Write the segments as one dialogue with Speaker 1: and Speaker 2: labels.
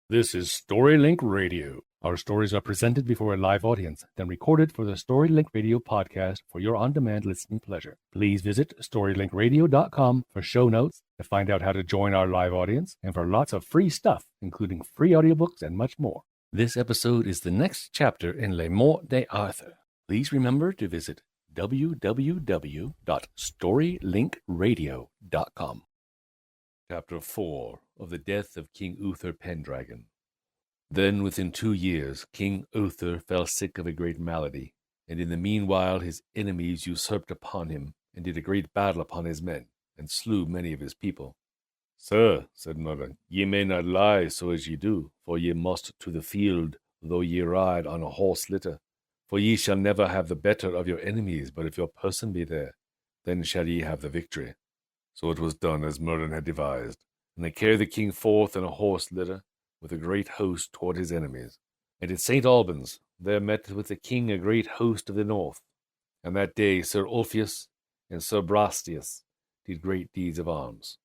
Speaker 1: This is StoryLink Radio. Our stories are presented before a live audience, then recorded for the StoryLink Radio podcast for your on-demand listening pleasure. Please visit StoryLinkRadio.com for show notes, to find out how to join our live audience, and for lots of free stuff, including free audiobooks and much more. This episode is the next chapter in MORTE D'ARTHUR. Please remember to visit www.storylinkradio.com. Chapter 4 of the Death of King Uther Pendragon. Then within 2 years King Uther fell sick of a great malady, and in the meanwhile his enemies usurped upon him, and did a great battle upon his men, and slew many of his people. Sir, said Merlin, ye may not lie so as ye do, for ye must to the field, though ye ride on a horse litter. For ye shall never have the better of your enemies, but if your person be there, then shall ye have the victory. So it was done as Merlin had devised, and they carried the king forth in a horse litter, with a great host toward his enemies. And at St. Albans there met with the king a great host of the north. And that day Sir Ulfius and Sir Brastias did great deeds of arms.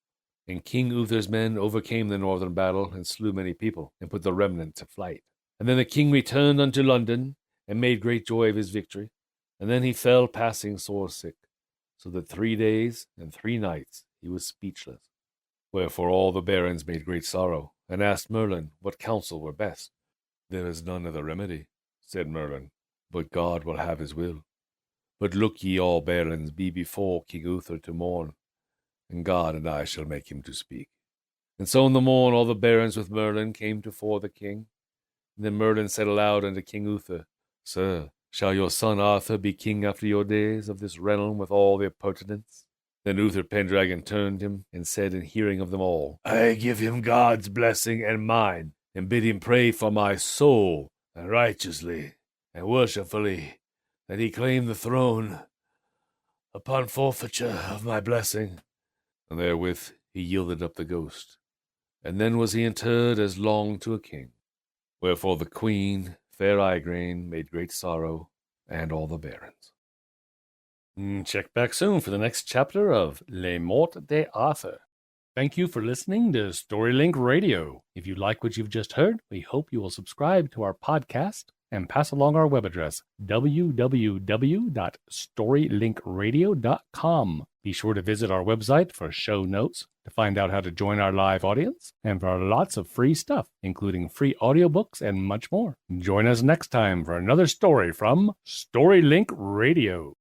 Speaker 1: And King Uther's men overcame the northern battle, and slew many people, and put the remnant to flight. And then the king returned unto London, and made great joy of his victory. And then he fell passing sore sick, so that 3 days and 3 nights he was speechless. Wherefore all the barons made great sorrow, and asked Merlin what counsel were best. There is none other remedy, said Merlin, but God will have his will. But look ye all barons be before King Uther to mourn, and God and I shall make him to speak. And so in the morn all the barons with Merlin came tofore the king. And then Merlin said aloud unto King Uther, Sir, shall your son Arthur be king after your days of this realm with all their appurtenance? Then Uther Pendragon turned him, and said in hearing of them all, I give him God's blessing and mine, and bid him pray for my soul, and righteously and worshipfully, that he claim the throne, upon forfeiture of my blessing. And therewith he yielded up the ghost, and then was he interred as long to a king. Wherefore the queen, fair Igraine, made great sorrow, and all the barons. Check back soon for the next chapter of MORTE D'ARTHUR. Thank you for listening to StoryLink Radio. If you like what you've just heard, we hope you will subscribe to our podcast and pass along our web address, www.storylinkradio.com. Be sure to visit our website for show notes, to find out how to join our live audience, and for lots of free stuff, including free audiobooks and much more. Join us next time for another story from StoryLink Radio.